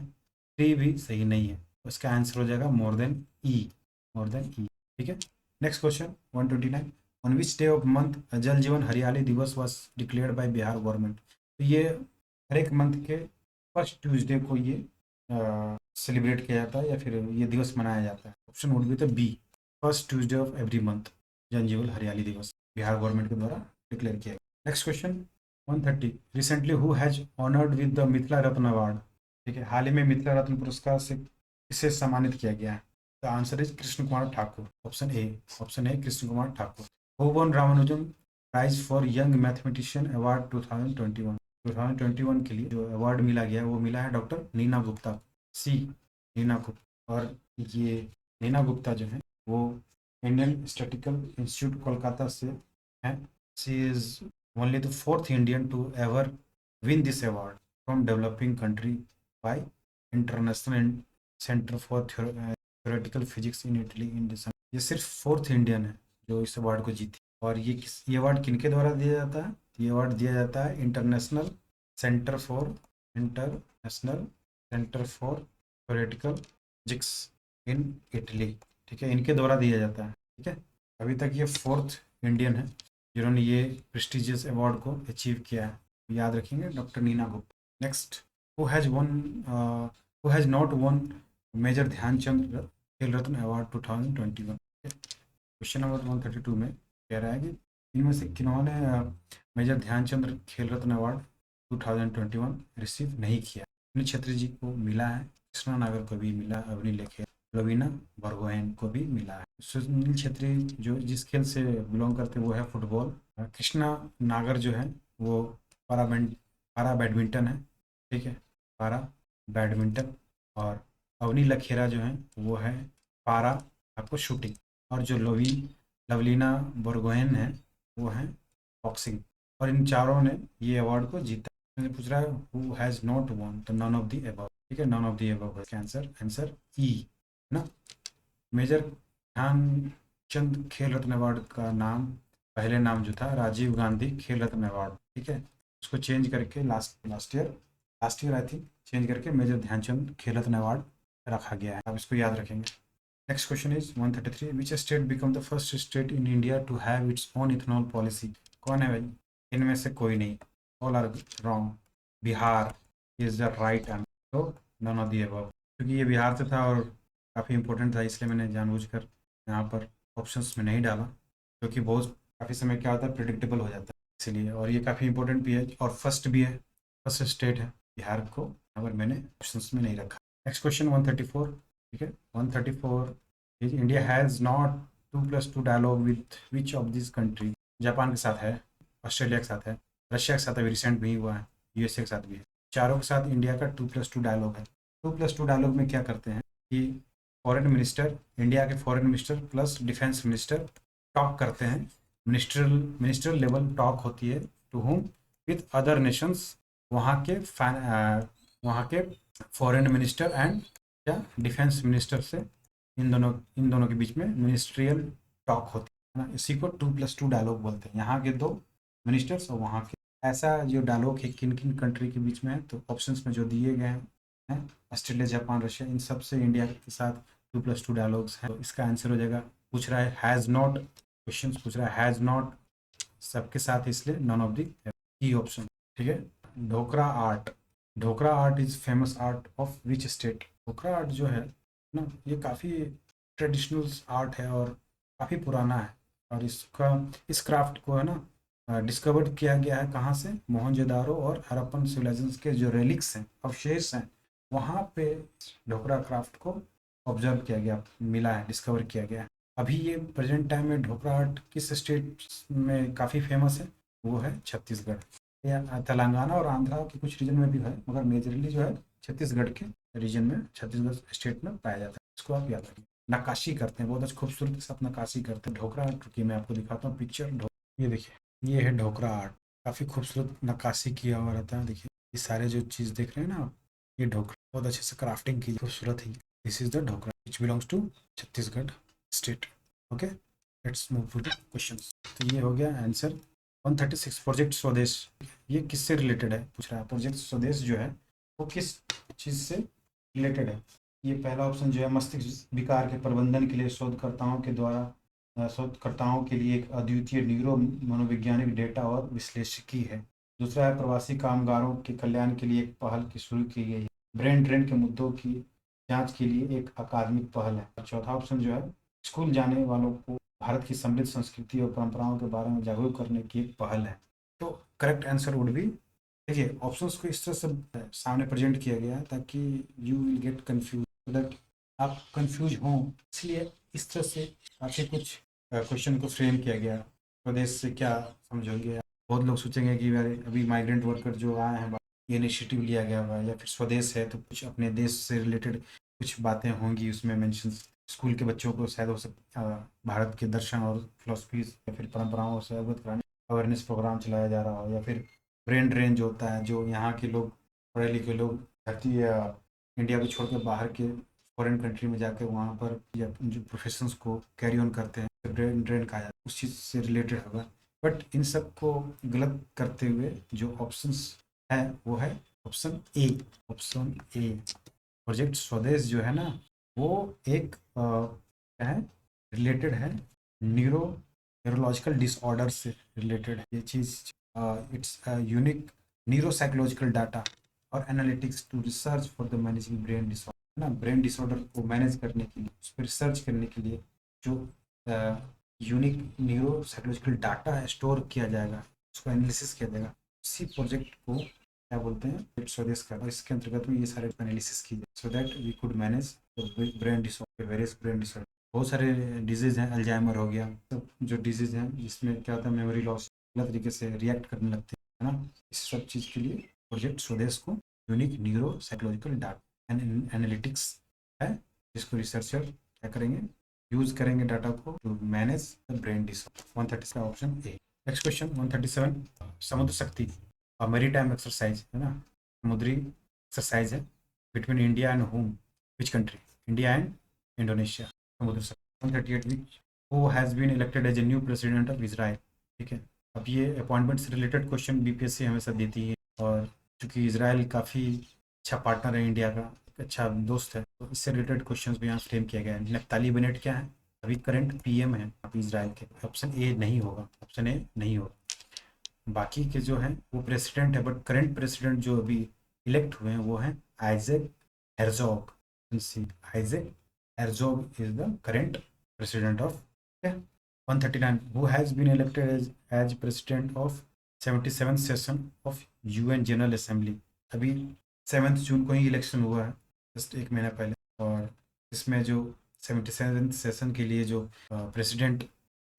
3 भी सही नहीं है। उसका आंसर हो जाएगा मोर देन ई, ठीक है। Next question 129। On which day of month Jal Jeevan हरियाली दिवस was declared by Bihar government. तो ये हर एक मंथ के फर्स्ट ट्यूसडे को ये सेलिब्रेट किया जाता है या फिर ये दिवस मनाया जाता है। Option would be the B, first Tuesday of every month Jal Jeevan हरियाली दिवस बिहार गवर्नमेंट के द्वारा डिक्लेयर किया गया। Next question 130। Recently who has honoured with the Mithila Ratna award, ठीक है। हाल ही में मिथिला रत्न पुरस्कार से किसे सम्मानित किया गया है? The answer is Krishna Kumar Thakur, option A Krishna Kumar Thakur. Who won Ramanujan prize for young mathematician award 2021 के लिए जो अवार्ड मिला गया वो मिला है डॉक्टर नीना गुप्ता, सी नीना गुप्ता। और ये नीना गुप्ता जो है वो इंडियन स्टैटिस्टिकल इंस्टीट्यूट कोलकाता से है। She is only the 4th Indian to ever win this award from developing country by International Centre for Theoretical Physics in Italy in December. ये सिर्फ 4th इंडियन है जो इस अवार्ड को जीती। और ये अवार्ड किनके द्वारा दिया जाता है? ये अवार्ड दिया जाता है international Centre for Theoretical Physics in Italy, ठीक है। इनके द्वारा दिया जाता है, ठीक है। अभी तक ये 4th इंडियन है जिन्होंने ये प्रेस्टिजियस अवार्ड को अचीव किया है। याद रखेंगे doctor Neena Gupta. Next, who has not won major Dhyan Chand Khel Ratna award 2021। Question number 132 में कह रहा है कि इनमें से किन्होंने major Dhyan Chand Khel Ratna award 2021 receive नहीं किया? सुनील छेत्री जी को मिला है, कृष्णा नागर को भी मिला, अवनी लेखे, रवीना बरगोहेन को भी मिला है। सुनील छेत्री जो जिस खेल से बिलोंग करते हैं वो है फुटबॉल। कृष्णा नागर जो है वो पारा बैडमिंटन है, ठीक है, पारा बैडमिंटन। और अवनी लखेरा जो है वो है पारा आपको शूटिंग। और जो लवलीना बरगोहेन है वो है बॉक्सिंग। और इन चारों ने ये अवार्ड को जीता। मैंने पूछ रहा है हु हैज़ नॉट वॉन, तो नन ऑफ दी एबव, ठीक है, नन ऑफ दी एबव है आंसर, आंसर ई है ना। मेजर ध्यानचंद खेल रत्न अवार्ड का नाम, पहले नाम जो था राजीव गांधी खेल रत्न अवार्ड, ठीक है, उसको चेंज करके last year I think change करके मेजर ध्यानचंद खेल रत्न अवार्ड रखा गया है, आप इसको याद रखेंगे। Next question is 133, which state become the first state in India to have its own ethanol policy. कौन है भाई, इनमें से कोई नहीं, all are wrong. Bihar is the right answer, तो नन ऑफ द अबव, क्योंकि ये बिहार से था और काफ़ी इंपॉर्टेंट था, इसलिए मैंने जानबूझकर यहाँ पर ऑप्शंस में नहीं डाला, क्योंकि बहुत काफ़ी समय क्या होता है प्रिडिक्टेबल हो जाता है इसलिए, और ये काफ़ी इंपॉर्टेंट भी है और फर्स्ट भी है, फर्स्ट स्टेट है बिहार को, अगर मैंने ऑप्शंस में नहीं रखा। नेक्स्ट क्वेश्चन 134, ठीक है, 134 is India has not 2+2 dialogue with which of this country. Japan के साथ है, ऑस्ट्रेलिया के साथ है, रशिया के साथ अभी रिसेंट भी हुआ है, यूएसए के साथ भी है, चारों के साथ इंडिया का 2+2 डायलॉग है। 2+2 डायलॉग में क्या करते हैं कि फॉरेन मिनिस्टर, इंडिया के foreign minister plus defence minister talk करते हैं, मिनिस्ट्रियल लेवल टॉक होती है to home with other nations, वहाँ के वहाँ के फॉरेन मिनिस्टर एंड क्या डिफेंस मिनिस्टर से, इन दोनों के बीच में मिनिस्ट्रियल टॉक होती है ना, इसी को 2+2 डायलॉग बोलते हैं, यहाँ के दो मिनिस्टर्स और वहाँ के। ऐसा जो डायलॉग है किन किन कंट्री के बीच में है, तो ऑप्शंस में जो दिए गए हैं ऑस्ट्रेलिया, जापान, रशिया, इन सब से इंडिया के साथ 2+2 डायलॉग्स हैं, तो इसका आंसर हो जाएगा, पूछ रहा है हैज़ नॉट, क्वेश्चन पूछ रहा है हैज़ नॉट सबके साथ, इसलिए none of the E option, ठीक है। Dhokra art, Dhokra art is famous art of which state. Dhokra art जो है ना, ये काफ़ी ट्रेडिशनल आर्ट है और काफ़ी पुराना है, और इसका इस क्राफ्ट को है ना डिस्कवर किया गया है कहाँ से, मोहनजोदारो और हड़प्पन सिविलाइजेशन के जो रेलिक्स हैं, अवशेष हैं, वहाँ पे ढोकरा क्राफ्ट को ऑब्जर्व किया गया, मिला है, डिस्कवर किया गया है। अभी ये प्रेजेंट टाइम में ढोकरा आर्ट किस स्टेट में काफ़ी फेमस है, वो है छत्तीसगढ़, या तेलंगाना और आंध्रा के कुछ रीजन में भी है, मगर मेजरली जो है छत्तीसगढ़ के रीजन में, छत्तीसगढ़ स्टेट में पाया जाता है, इसको आप याद रखिए। नक्काशी करते हैं, बहुत अच्छी खूबसूरत के साथ नक्काशी करते हैं ढोकरा आर्ट की, मैं आपको दिखाता हूँ पिक्चर। ये देखिए, ये है ढोकरा आर्ट, काफ़ी खूबसूरत नक्काशी किया हुआ रहता है, देखिए ये सारे जो चीज़ देख रहे हैं ना आप, ये ढोकरा बहुत अच्छे से क्राफ्टिंग की खूबसूरत है, this is the Dhokra which belongs to Chhattisgarh state. Okay, let's move to the questions. तो ये हो गया आंसर 136। प्रोजेक्ट स्वदेश, ये किससे रिलेटेड है पूछ रहा है, प्रोजेक्ट स्वदेश जो है वो किस चीज़ से रिलेटेड है। ये पहला ऑप्शन जो है मस्तिष्क विकार के प्रबंधन के लिए शोधकर्ताओं के लिए एक अद्वितीय न्यूरो मनोवैज्ञानिक डेटा और विश्लेषिकी है। दूसरा है प्रवासी कामगारों के कल्याण के लिए एक पहल की शुरू की गई है। ब्रेन ड्रेन के मुद्दों की जांच के लिए एक अकादमिक पहल है। चौथा ऑप्शन जो है स्कूल जाने वालों को भारत की समृद्ध संस्कृति और परंपराओं के बारे में जागरूक करने की एक पहल है। तो करेक्ट आंसर वुड बी, देखिए ऑप्शंस को इस तरह से सामने प्रेजेंट किया गया है ताकि you will get confuse, so that आप कंफ्यूज हों, इसलिए इस तरह से काफ़ी कुछ क्वेश्चन को फ्रेम किया गया। स्वदेश से क्या समझोगे, बहुत लोग सोचेंगे कि यार अभी माइग्रेंट वर्कर जो आए हैं, ये इनिशिएटिव लिया गया हुआ है, या फिर स्वदेश है तो कुछ अपने देश से रिलेटेड कुछ बातें होंगी उसमें मेंशन, स्कूल के बच्चों को शायद हो सकता भारत के दर्शन और फिलोसफीज या फिर परंपराओं से अवगत कराने अवेयरनेस प्रोग्राम चलाया जा रहा हो, या फिर ब्रेन ड्रेन जो होता है, जो यहाँ के लोग पढ़े लिखे लोग धरती या इंडिया को छोड़ के बाहर के फॉरेन कंट्री में जाकर वहाँ पर या जो प्रोफेशंस को कैरी ऑन करते हैं, तो ब्रेन ड्रेन कहा जाता है, उस चीज़ से रिलेटेड होगा। बट इन सब को गलत करते हुए जो ऑप्शंस है वो है option A, option A. Project स्वदेश जो है ना, वो एक क्या है, रिलेटेड है न्यूरोलॉजिकल डिसऑर्डर से रिलेटेड है ये चीज़। इट्स यूनिक न्यूरोसाइकोलॉजिकल डाटा और analytics to research for the managing brain disorder ना, ब्रेन डिसऑर्डर को मैनेज करने के लिए, उस पर रिसर्च करने के लिए जो यूनिक न्यूरोसाइकोलॉजिकल डाटा है स्टोर किया जाएगा, उसको एनालिसिस किया जाएगा, उसी प्रोजेक्ट को क्या बोलते हैं, स्वदेश का। और इसके अंतर्गत में ये सारे एनालिसिस की जाए so that we could manage brain disorder, various brain disorder. बहुत सारे डिजीज़ हैं, अल्जाइमर हो गया, सब जो डिजीज़ हैं जिसमें क्या होता है मेमोरी लॉस, गलत तरीके से रिएक्ट करने लगते हैं ना, इस सब चीज़ के लिए प्रोजेक्ट स्वदेश को unique neuro psychological data and analytics है, जिसको रिसर्चर क्या करेंगे, यूज करेंगे डाटा को to manage the brain disorder. 130 का ऑप्शन ए। नेक्स्ट क्वेश्चन 137, समुद्र शक्ति और मेरी टाइम एक्सरसाइज है ना, समुद्री एक्सरसाइज है between India and home, which country, India and Indonesia, समुद्र से 138 which who has been elected as a new president of Israel. ठीक है, अब ये अपॉइंटमेंट से रिलेटेड क्वेश्चन बीपीएससी हमेशा देती है, और चूंकि इसराइल काफ़ी अच्छा पार्टनर है इंडिया का, एक अच्छा दोस्त है, तो इससे रिलेटेड क्वेश्चन भी यहाँ फ्रेम किया गया है। नफ्ताली बेनेट क्या है, अभी करंट पीएम है अभी इसराइल के। ऑप्शन ए नहीं होगा, ऑप्शन ए नहीं होगा। बाकी के जो हैं वो प्रेसिडेंट है, बट करंट प्रेसिडेंट जो अभी इलेक्ट हुए हैं वो हैं Isaac Herzog. Isaac Herzog is the current president of 139 who has been elected as president of 77 session of UN General Assembly. अभी 7 जून को ही इलेक्शन हुआ है, जस्ट एक महीना पहले। और इसमें जो 77 सेशन के लिए जो प्रेसिडेंट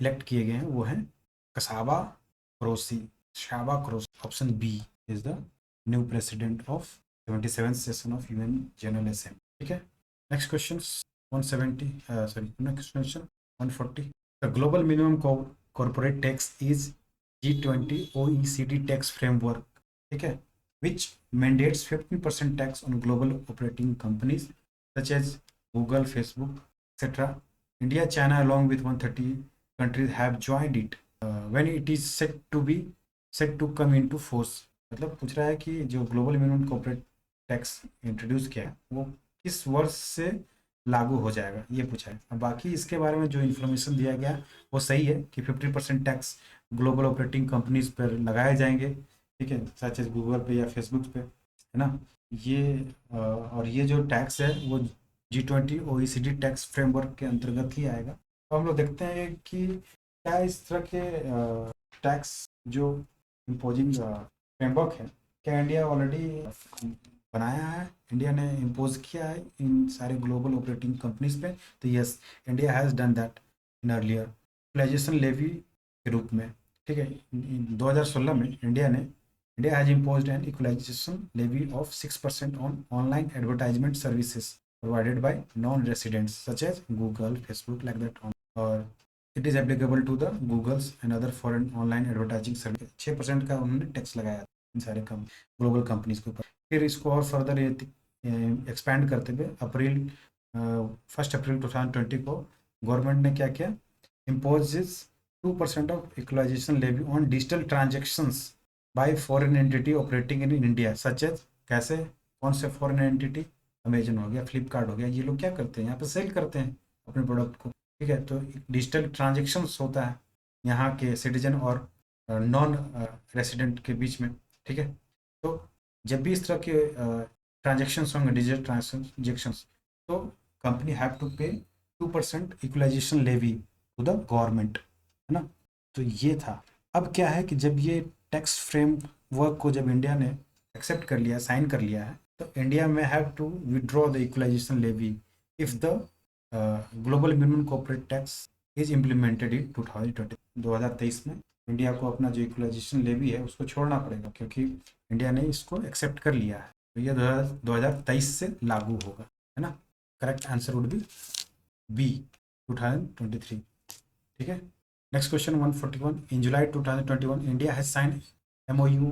इलेक्ट किए गए हैं वो हैं Csaba Korosi, Csaba Korosi. Option B is the new president of 77th session of UN General Assembly. ठीक है, next question 170 sorry next question 140। The global minimum corporate tax is G20 OECD tax framework. ठीक है, which mandates 15% tax on global operating companies such as Google, Facebook, etc. India, China, along with 130 countries have joined it when it is set to come into force। मतलब पूछ रहा है कि जो global minimum corporate tax introduce किया है वो किस वर्ष से लागू हो जाएगा, ये पूछा है। अब बाकी इसके बारे में जो इन्फॉर्मेशन दिया गया वो सही है कि 50% टैक्स ग्लोबल ऑपरेटिंग कंपनीज पर लगाए जाएंगे। ठीक है, सच एज गूगल पे या फेसबुक पे, है ना। ये और ये जो टैक्स है वो G20 OECD टैक्स फ्रेमवर्क के अंतर्गत ही आएगा। तो हम लोग देखते हैं कि क्या इस तरह के टैक्स जो इम्पोजिंग फ्रेमवर्क है, क्या इंडिया ऑलरेडी बनाया है, इंडिया ने इम्पोज किया है इन सारे ग्लोबल ऑपरेटिंग कंपनीज पे। तो yes, India has done that in earlier utilization levy के रूप में। ठीक है, 2016 में India has imposed an equalization levy of 6% on online advertisement services provided by non-residents such as Google, Facebook, like that on, और it is applicable to the Googles and other foreign online advertising service। 6% का उन्होंने tax लगाया इन सारे global companies के ऊपर। फिर इसको और फर्दर एक्सपैंड करते हुए 1 अप्रैल 2020 को गवर्नमेंट ने क्या किया, imposes 2% of equalization levy on digital transactions by foreign entity operating in India such as. कैसे, कौन से फॉरेन एंटिटी, अमेजन हो गया, फ्लिपकार्ट हो गया, ये लोग क्या करते हैं यहाँ पे सेल करते हैं अपने प्रोडक्ट को। ठीक है, तो डिजिटल ट्रांजेक्शन्स होता है यहाँ के सिटीजन और नॉन रेसिडेंट के बीच में। ठीक है, तो जब भी इस तरह के ट्रांजेक्शन्स होंगे, डिजिटल ट्रांजेक्शन्स, तो company have to pay 2% equalization levy to the government, है ना। तो ये था। अब क्या है कि जब ये टैक्स फ्रेमवर्क को जब इंडिया ने एक्सेप्ट कर लिया, साइन कर लिया है, तो इंडिया में have to withdraw the equalization levy if the global minimum corporate tax is implemented in 2023 में इंडिया को अपना जो इक्वलाइजेशन लेवी है उसको छोड़ना पड़ेगा, क्योंकि इंडिया ने इसको एक्सेप्ट कर लिया है। तो ये 2023 से लागू होगा, है ना। Correct answer would be B 2023। ठीक है, next question 141। In July 2021 India has sign MOU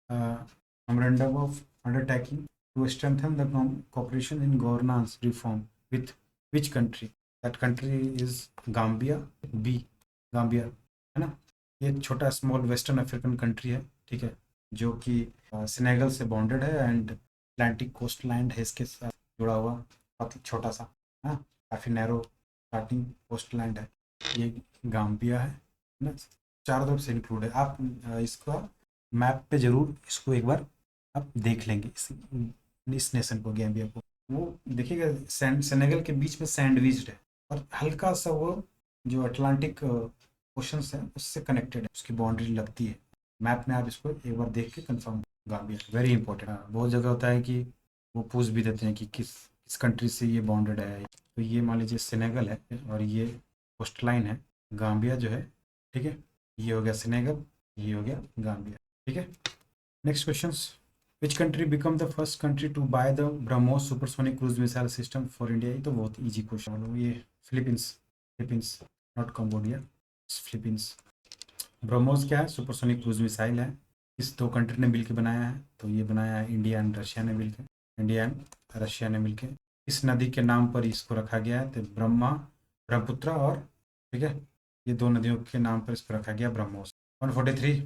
memorandum of undertaking to strengthen the cooperation in governance reform with which country? That country is Gambia। B Gambia, है ना। ये एक छोटा small western African country है। ठीक है, जो कि सेनेगल से बॉन्डेड है एंड अटलांटिक कोस्ट लैंड है इसके साथ जुड़ा हुआ, छोटा सा, हाँ, काफ़ी नैरो स्टार्टिंग कोस्ट लैंड है ये गाम्बिया, है ना। चारों तरफ से इंक्लूड है। आप इसका मैप पे ज़रूर इसको एक बार आप देख लेंगे, इस नेशन को, गैम्बिया को। वो देखिएगा सेनेगल के बीच में सैंडविच्ड है और हल्का सा वो जो अटलांटिक ओशन है उससे कनेक्टेड है, उसकी बाउंड्री लगती है। मैप में आप इसको एक बार देख के कंफर्म। Gambia very important. बहुत जगह होता है कि वो पूछ भी देते हैं कि किस कंट्री से ये बाउंडेड है। तो ये मान लीजिए सेनेगल है और ये कोस्ट लाइन है गाम्बिया जो है। ठीक है, ये हो गया सेनेगल, ये हो गया गाम्बिया। ठीक है, next question. Which country become the first country to buy the BrahMos supersonic cruise missile system for India? ये तो बहुत इजी क्वेश्चन है। ये Philippines not Cambodia, Philippines. BrahMos क्या है? सुपरसोनिक क्रूज मिसाइल है। इस दो कंट्री ने मिलकर बनाया है, तो ये बनाया है इंडिया एंड रशिया ने मिलकर, इंडिया एंड रशिया ने मिलकर। इस नदी के नाम पर इसको रखा गया है, तो ब्रह्मपुत्र और, ठीक है, ये दो नदियों के नाम पर इसको रखा गया BrahMos. 143,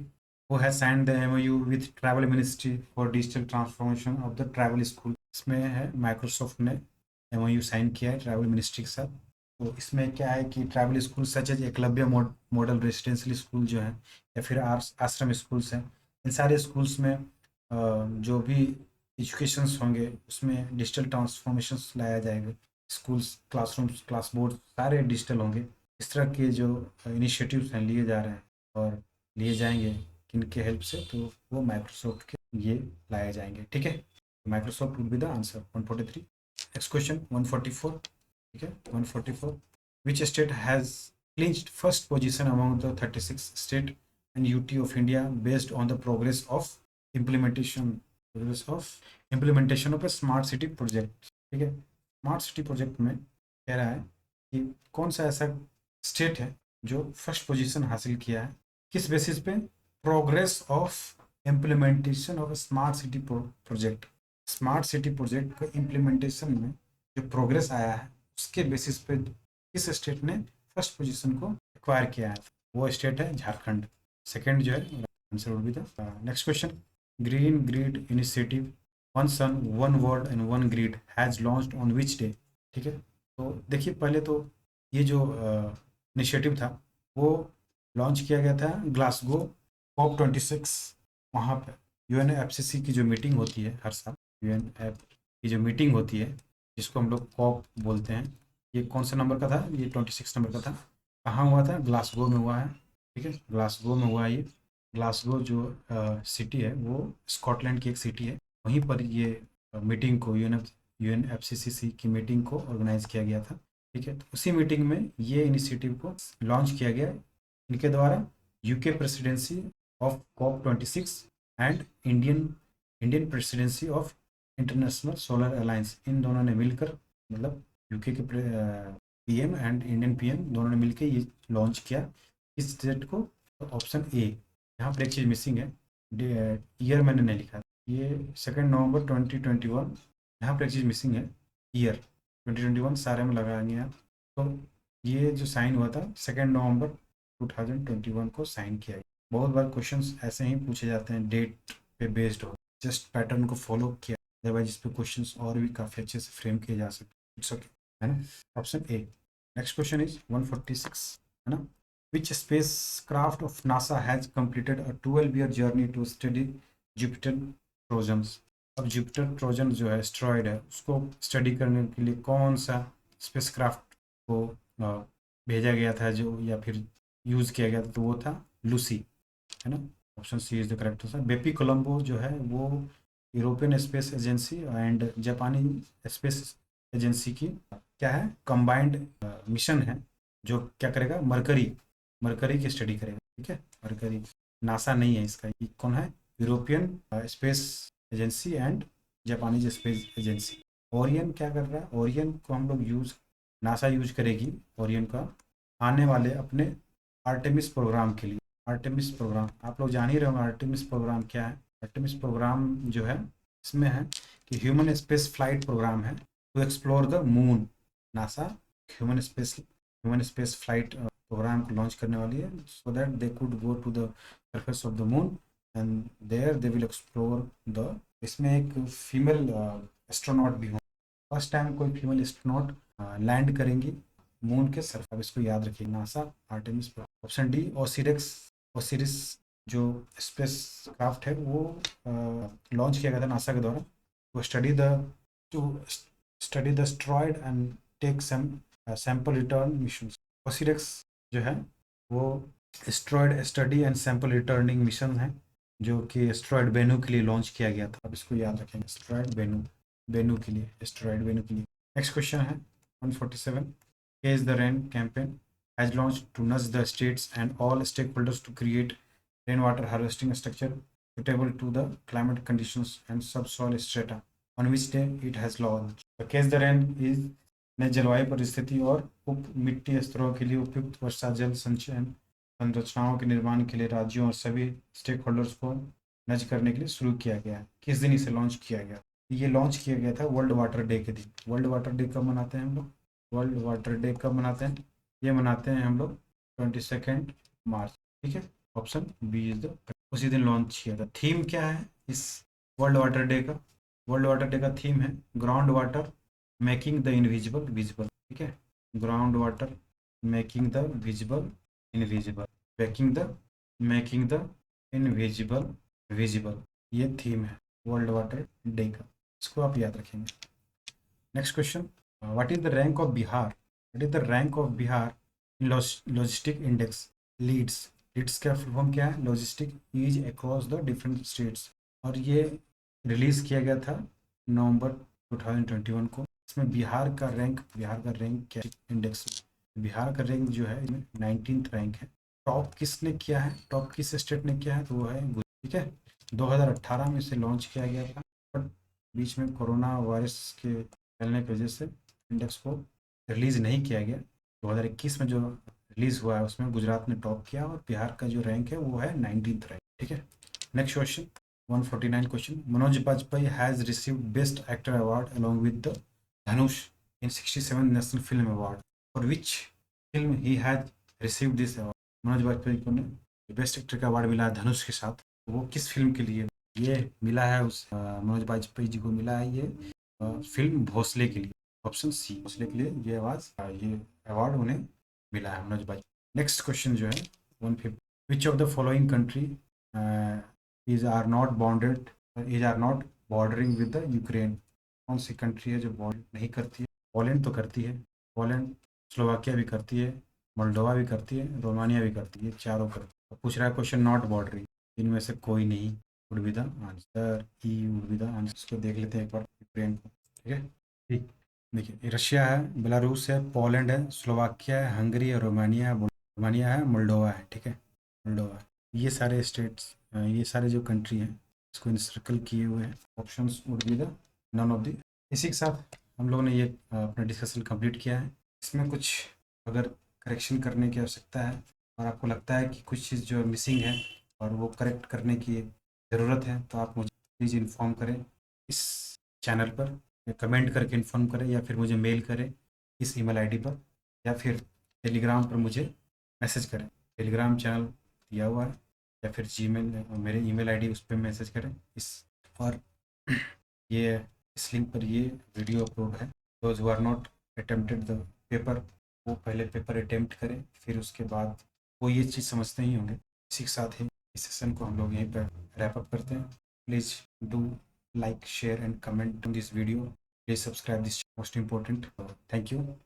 who has signed the MOU with travel ministry for digital transformation of the travel school. इसमें है माइक्रोसॉफ्ट ने एमओयू साइन किया है ट्रैवल मिनिस्ट्री के साथ। तो इसमें क्या है कि tribal school such as Eklavya model residential school जो है, या फिर आश्रम स्कूल्स हैं, इन सारे स्कूल्स में जो भी एजुकेशंस होंगे उसमें डिजिटल ट्रांसफॉर्मेशंस लाया जाएगा। स्कूल्स, क्लासरूम्स, क्लास बोर्ड सारे डिजिटल होंगे। इस तरह के जो इनिशिएटिव्स हैं लिए जा रहे हैं और लिए जाएंगे किनके हेल्प से, तो वो माइक्रोसॉफ्ट के ये लाए जाएंगे, ठीक है। Microsoft will be the answer 143। Next question 144, ठीक है। 144, which state has clinched first position among the 36 state and UT of India based on the implementation of a smart city project, ठीक है। स्मार्ट सिटी प्रोजेक्ट में कह रहा है कि कौन सा ऐसा स्टेट है जो फर्स्ट पोजीशन हासिल किया है, किस बेसिस पे, progress of implementation of smart city project. Smart city project का इम्प्लीमेंटेशन में जो प्रोग्रेस आया है उसके बेसिस पे किस स्टेट ने फर्स्ट पोजीशन को एक्वायर किया है, वो स्टेट है झारखंड। सेकंड जो है answer would be the next question, green grid initiative one sun one world and one grid has launched on which day, ठीक है। तो देखिए पहले तो ये जो इनिशिएटिव था वो लॉन्च किया गया था ग्लासगो COP26, वहाँ पर UNFCCC की जो मीटिंग होती है हर साल, UNF की जो मीटिंग होती है जिसको हम लोग कॉप बोलते हैं, ये कौन सा नंबर का था, ये 26 नंबर का था। कहाँ हुआ था, ग्लासगो में हुआ है, ठीक है। ग्लासगो में हुआ है ये। ग्लासगो जो सिटी है वो स्कॉटलैंड की एक सिटी है, वहीं पर ये मीटिंग को UNFCCC की मीटिंग को ऑर्गेनाइज किया गया था, ठीक है। तो उसी मीटिंग में ये इनिशिएटिव को लॉन्च किया गया इनके द्वारा। UK presidency of COP26 and Indian presidency of International Solar Alliance, इन दोनों ने मिलकर, मतलब यूके के PM एंड इंडियन PM दोनों ने मिलकर ये लॉन्च किया इस डेट को। ऑप्शन ए, यहाँ पर एक चीज़ मिसिंग है, ईयर मैंने नहीं लिखा, ये 2 नवंबर 2021, यहाँ पर एक चीज़ मिसिंग है, ईयर 2021 सारे में लगाएंगे आप। तो ये जो साइन हुआ था 2 नवंबर 2021 को साइन किया गया। बहुत बार क्वेश्चंस ऐसे ही पूछे जाते हैं, डेट पे बेस्ड हो, जस्ट पैटर्न को फॉलो किया, अदरवाइज इस पे क्वेश्चंस और भी काफ़ी अच्छे से फ्रेम किए जा सकते हैं। इट्स ओके, है ना। Option A. Next question is 146, है ना। Which spacecraft of NASA has completed a 12-year journey to study Jupiter trojans. अब जुपिटर ट्रोजन जो है एस्ट्रॉयड है, उसको स्टडी करने के लिए कौन सा स्पेसक्राफ्ट को भेजा गया था जो, या फिर यूज़ किया गया था, तो वो था लूसी, है ना। Option C is the correct answer. BepiColombo जो है वो European Space Agency and Japanese Space Agency की क्या है, कंबाइंड मिशन है, जो क्या करेगा, मरकरी की स्टडी करेगा, ठीक है। मरकरी, नासा नहीं है इसका, ये कौन है, European Space Agency and Japanese space agency. Orion क्या कर रहा है, ओरियन को हम लोग नासा यूज करेगी ओरियन का आने वाले अपने आर्टेमिस प्रोग्राम के लिए। आर्टेमिस प्रोग्राम आप लोग जान ही रहे होंगे, आर्टेमिस प्रोग्राम क्या है। आर्टेमिस प्रोग्राम जो है इसमें है कि ह्यूमन स्पेस फ्लाइट प्रोग्राम है to explore the moon. NASA human space flight program को लॉन्च करने वाली है, so that they could go to the surface of the moon and there they will explore the. इसमें एक female astronaut भी हो, first time कोई female astronaut land करेंगी मून के सरफेस। अब इसको याद रखिए, NASA Artemis. Option D, Osiris जो स्पेस क्राफ्ट है वो लॉन्च किया गया था नासा के द्वारा, वो study the asteroid and take sample return mission. Osiris जो है वो asteroid study and sample returning mission है, जो कि एस्ट्रॉयड बेनू के लिए लॉन्च किया गया था। अब इसको याद रखेंगे, एस्ट्रॉयड बेनू के लिए, एस्ट्रॉयड बेनू के लिए। नेक्स्ट क्वेश्चन है 147, Catch the Rain campaign has launched to nudge the states and all stakeholders to create rainwater harvesting structure suitable to the climate conditions and subsoil strata. On which day it has launched? So Catch the Rain is ने जलवायु परिस्थिति और उप मिट्टी स्तरों के लिए उपयुक्त वर्षा जल संचयन संरचनाओं के निर्माण के लिए राज्यों और सभी स्टेक होल्डर्स को नज करने के लिए शुरू किया गया है। किस दिन इसे लॉन्च किया गया? ये लॉन्च किया गया था वर्ल्ड वाटर डे के दिन। वर्ल्ड वाटर डे कब मनाते हैं हम लोग? वर्ल्ड वाटर डे कब मनाते हैं? ये मनाते हैं हम लोग 22 मार्च। ठीक है, ऑप्शन बी इज द, उसी दिन लॉन्च किया था। थीम क्या है इस वर्ल्ड वाटर डे का? वर्ल्ड वाटर डे का थीम है ground water making the invisible visible. ठीक है, ground water making the visible invisible, making the invisible visible, ये थीम है वर्ल्ड वाटर डे का। इसको आप याद रखेंगे। Next question, what is the rank of Bihar? What is the rank of Bihar in logistic index LEADS? LEADS का full form क्या है? Logistic ease across the different states. और ये रिलीज किया गया था नवंबर 2021 को। इसमें बिहार का रैंक क्या इंडेक्स? बिहार का रैंक जो है 19th रैंक है। टॉप किसने किया है? टॉप किस स्टेट ने किया है? तो वो है गुजरात। ठीक है, 2018 में इसे लॉन्च किया गया था, बट बीच में कोरोना वायरस के फैलने की वजह से इंडेक्स को रिलीज़ नहीं किया गया। 2021 में जो रिलीज़ हुआ है उसमें गुजरात ने टॉप किया और बिहार का जो रैंक है वो है 19th रैंक। ठीक है, next question 149 question, Manoj Bajpayee has received best actor award along with the Dhanush in 67 national film award. For which film he has received this award? Manoj Bajpayee को ने बेस्ट एक्टर का अवार्ड मिला है धनुष के साथ, तो वो किस फिल्म के लिए ये मिला है? मनोज बाजपेयी जी को मिला है ये फिल्म भोसले के लिए। ऑप्शन सी, भोसले के लिए ये अवार्ड उन्हें मिला है मनोज बाजपेयी। नेक्स्ट क्वेश्चन जो है 150, which of the following country is are not bordering with the Ukraine? कौन सी कंट्री है जो बॉर्डर नहीं करती है? पोलैंड तो करती है, पोलैंड, स्लोवाकिया भी करती है, मोल्डोवा भी करती है, रोमानिया भी करती है, चारों करती है। अब पूछ रहा है क्वेश्चन नॉट बॉर्डरिंग, इनमें से कोई नहीं would be the answer. E would be the answer. इसको देख लेते हैं एक बार यूक्रेन को। ठीक है, ठीक, देखिए रशिया है, बेलारूस है, पोलैंड है, स्लोवाकिया है, हंगरी है, रोमानिया है, मोल्डोवा है। ठीक है, मोल्डोवा, ये सारे स्टेट्स, ये सारे जो कंट्री हैं इसको इंसर्कल किए हुए हैं। Options would be the none of the. इसी के साथ हम लोगों ने ये अपना डिस्कशन कंप्लीट किया है। इसमें कुछ अगर करेक्शन करने की आवश्यकता है और आपको लगता है कि कुछ चीज़ जो मिसिंग है और वो करेक्ट करने की ज़रूरत है, तो आप मुझे प्लीज़ इन्फॉर्म करें इस चैनल पर, या कमेंट करके इन्फॉर्म करें, या फिर मुझे मेल करें इस ईमेल आईडी पर, या फिर टेलीग्राम पर मुझे मैसेज करें। टेलीग्राम चैनल दिया हुआ है, या फिर जीमेल मेरे ईमेल आईडी उस पर मैसेज करें इस, और ये इस लिंक पर ये वीडियो अपलोड है। Those who are not attempted the paper, वो पहले पेपर अटेम्प्ट करें, फिर उसके बाद वो ये चीज़ समझते ही होंगे। इसी के साथ ही इस सेशन को हम लोग यहीं पर रैप अप करते हैं। Please do like, share and comment on this video. Please subscribe this, most important. Thank you.